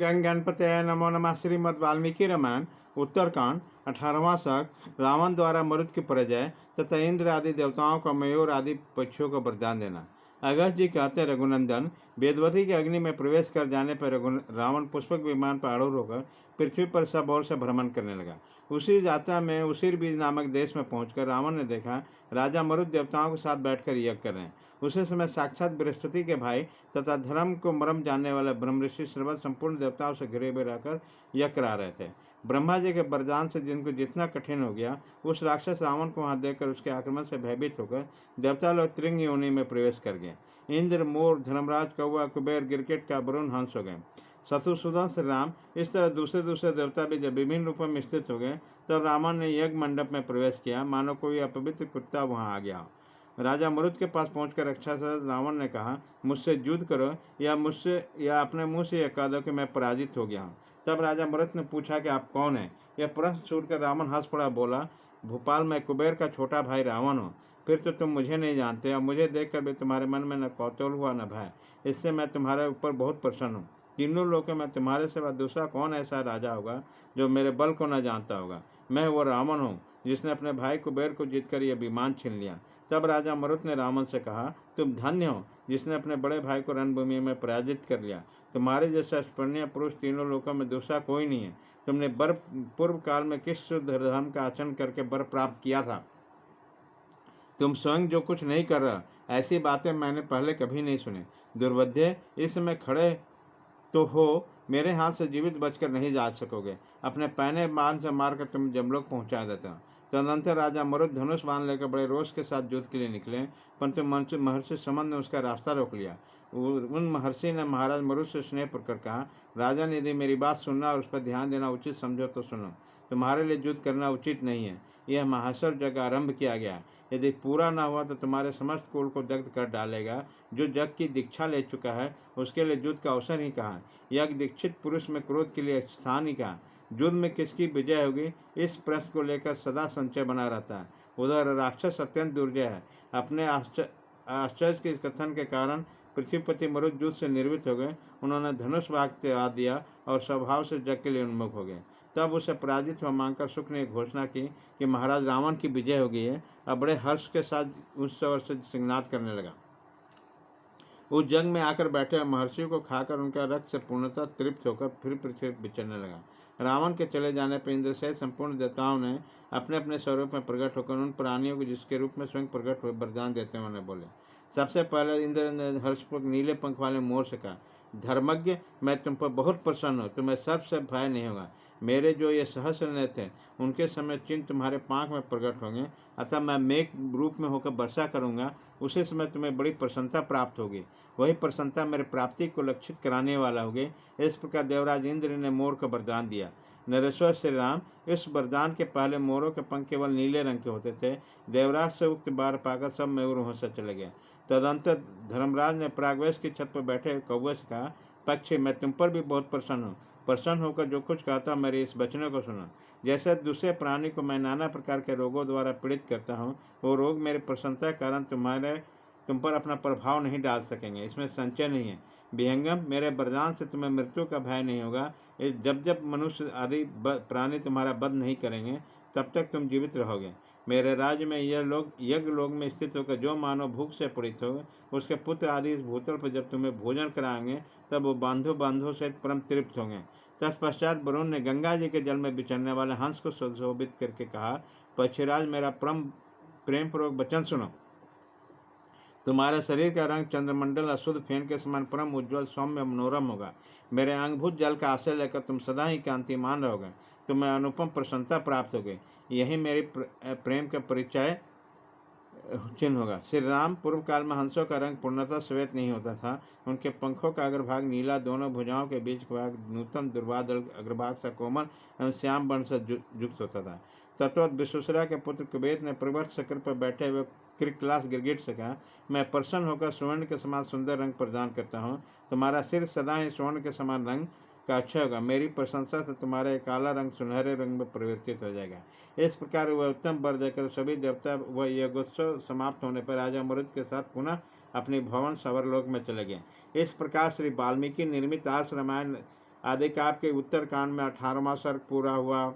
गंग गणपतये नमो नमः। श्रीमद् वाल्मीकि रामायण उत्तरकांड 18वां सर्ग। रावण द्वारा मरुत की पराजय तथा इंद्र आदि देवताओं को मयूर आदि पक्षियों को वरदान देना। अगस्त जी कहते रघुनंदन, वेदवती के अग्नि में प्रवेश कर जाने पर रावण पुष्पक विमान पर आरूढ़ होकर पृथ्वी पर सब ओर से भ्रमण करने लगा। उसी यात्रा में उसीर बीज नामक देश में पहुंचकर रावण ने देखा राजा मरुत देवताओं के साथ बैठकर यज्ञ कर रहे हैं। उसी समय साक्षात बृहस्पति के भाई तथा धर्म को मरम जानने वाले ब्रह्म ऋषि सर्वत संपूर्ण देवताओं से घिरे हुए रहकर यज्ञ करा रहे थे। ब्रह्मा जी के वरदान से जिनको जितना कठिन हो गया, उस राक्षस रावण को वहां देखकर उसके आक्रमण से भयभीत होकर देवता लोग त्रिंग योनि में प्रवेश कर गए। इंद्र, मोर, धर्मराज, कौआ, कुबेर, गिरकेट का वरुण, हंस हो गए। शत्रुसूदन श्री राम इस तरह दूसरे दूसरे देवता भी जब विभिन्न रूपों में स्थित हो गए, तब रावण ने यज्ञ मंडप में प्रवेश किया, मानो कोई अपवित्र कुत्ता वहां आ गया। राजा मरुत के पास पहुंचकर रक्षासरद रावण ने कहा, मुझसे युद्ध करो या अपने मुंह से यह कह दो कि मैं पराजित हो गया हूँ। तब राजा मरुत ने पूछा कि आप कौन हैं? यह प्रश्न सुनकर रावण हंस पड़ा, बोला, भोपाल मैं कुबेर का छोटा भाई रावण हूँ। फिर तो तुम मुझे नहीं जानते और मुझे देखकर भी तुम्हारे मन में न कौतूहल हुआ न भय। इससे मैं तुम्हारे ऊपर बहुत प्रसन्न हूँ। तीनों लोगों में तुम्हारे सिवा दूसरा कौन ऐसा राजा होगा जो मेरे बल को न जानता होगा? मैं वो रावण हूँ जिसने अपने भाई कुबेर को जीतकर यह विमान छीन लिया। तब राजा मरुत ने रावण से कहा, तुम धन्य हो जिसने अपने बड़े भाई को रणभूमि में पराजित कर लिया। तुम्हारे जैसा स्मरणीय पुरुष तीनों लोकों में दूसरा कोई नहीं है। तुमने बर पूर्व काल में किस शुद्ध धर्म का आचरण करके बर प्राप्त किया था? तुम स्वयं जो कुछ नहीं कर रहा, ऐसी बातें मैंने पहले कभी नहीं सुनी। दुर्बुद्धे, इस समय खड़े तो हो, मेरे हाथ से जीवित बचकर नहीं जा सकोगे। अपने पहने बाण से मारकर तुम जमलोक पहुंचा देता हूँ। तदनंतर राजा मरुत धनुष बाण लेकर बड़े रोष के साथ युद्ध के लिए निकले, परंतु महर्षि समन ने उसका रास्ता रोक लिया। उन महर्षि ने महाराज मरुत से स्नेह कर कहा, राजन, यदि मेरी बात सुनना और उस पर ध्यान देना उचित समझो तो सुनो। तुम्हारे लिए युद्ध करना उचित नहीं है। यह महासर जग आरंभ किया गया। यदि पूरा ना हुआ तो तुम्हारे समस्त कुल को दग्ध कर डालेगा। जो जग की दीक्षा ले चुका है उसके लिए युद्ध का अवसर ही कहा। यज्ञ दीक्षित पुरुष में क्रोध के लिए स्थान ही कहा। युद्ध में किसकी विजय होगी, इस प्रश्न को लेकर सदा संशय बना रहता है। उधर राक्षस अत्यंत दुर्जय है। अपने आश्चर्य के कथन के कारण पृथ्वीपति मरुत युद्ध से निर्वित हो गए। उन्होंने धनुष भाग त्याग दिया और स्वभाव से जग के लिए उन्मुख हो गए। तब उसे पराजित हुआ मानकर शुक्र ने घोषणा की कि महाराज रावण की विजय हो गई है। अब बड़े हर्ष के साथ उस से सिंहनाद करने लगा। उस जंग में आकर बैठे महर्षियों को खाकर उनका रक्त से पूर्णतः तृप्त होकर फिर पृथ्वी विचरने लगा। रावण के चले जाने पर इंद्र सहित संपूर्ण देवताओं ने अपने अपने स्वरूप में प्रकट होकर उन प्राणियों को जिसके रूप में स्वयं प्रकट हुए वरदान देते हुए उन्हें बोले। सबसे पहले इंद्र ने हर्षपूर्वक नीले पंख वाले मोर से कहा, धर्मज्ञ, मैं तुम पर बहुत प्रसन्न हूँ। तुम्हें सर्प से भय नहीं होगा। मेरे जो ये सहस्र नेत्र थे उनके समय चिन्ह तुम्हारे पांख में प्रकट होंगे। अतः मैं मेघ रूप में होकर वर्षा करूंगा। उसी समय तुम्हें बड़ी प्रसन्नता प्राप्त होगी। वही प्रसन्नता मेरे प्राप्ति को लक्षित कराने वाला होगी। इस प्रकार देवराज इंद्र ने मोर को वरदान दिया। नरेश्वर श्री राम, इस वरदान के पहले मोरों के पंख केवल नीले रंग के होते थे। देवराज से उक्त बार पाकर सब मयूर वहां से चले गए। तदंतर धर्मराज ने प्रागवेश की छत पर बैठे कौवे से कहा, पक्षी, मैं तुम पर भी बहुत प्रसन्न हूँ। प्रसन्न होकर जो कुछ कहता हूँ मेरे इस वचनों को सुनो। जैसे दूसरे प्राणी को मैं नाना प्रकार के रोगों द्वारा पीड़ित करता हूँ, वो रोग मेरे प्रसन्नता के कारण तुम पर अपना प्रभाव नहीं डाल सकेंगे, इसमें संचय नहीं है। विहंगम, मेरे वरदान से तुम्हें मृत्यु का भय नहीं होगा। जब जब मनुष्य आदि प्राणी तुम्हारा वध नहीं करेंगे तब तक तुम जीवित रहोगे। मेरे राज्य में यह लोग यज्ञ लोग में स्थित होकर जो मानव भूख से पीड़ित हो, उसके पुत्र आदि इस भूतल पर जब तुम्हें भोजन कराएंगे तब वो बांधों से परम तृप्त होंगे। तत्पश्चात वरुण ने गंगा जी के जल में विचरने वाले हंस को सुशोभित करके कहा, पक्षीराज, मेरा प्रेम पूर्वक वचन सुनो। तुम्हारे शरीर का रंग चंद्रमंडल अशुद्ध फेन के समान परम उज्ज्वल सौम्य मनोरम होगा। मेरे अंगभूत जल का आश्रय लेकर तुम सदा ही कांतिमान रहोगे। तुम्हें अनुपम प्रसन्नता प्राप्त होगी। यही मेरी प्रेम का परिचय चिन्ह होगा। श्री राम, पूर्व काल में हंसों का रंग पूर्णतः श्वेत नहीं होता था। उनके पंखों का अग्रभाग नीला, दोनों भुजाओं के बीच भाग नूतन दुर्वादल अग्रभाग सा कोमल एवं श्याम वर्ण से युक्त होता था। तत्वत विश्वसरा के पुत्र कुबेर ने प्रवर्त चक्र पर बैठे हुए क्रिकलास गिरगिट से कहा, मैं प्रसन्न होकर स्वर्ण के समान सुंदर रंग प्रदान करता हूँ। तुम्हारा सिर सदा ही स्वर्ण के समान रंग का अच्छा होगा। मेरी प्रशंसा से तुम्हारा काला रंग सुनहरे रंग में परिवर्तित हो जाएगा। इस प्रकार वह उत्तम वर देकर सभी देवता व यज्ञोत्सव समाप्त होने पर राजा मरुत के साथ पुनः अपनी भवन सवरलोक में चले गए। इस प्रकार श्री वाल्मीकि निर्मित आर्ष रामायण आदि काव्य के उत्तरकांड में 18वां सर्ग पूरा हुआ।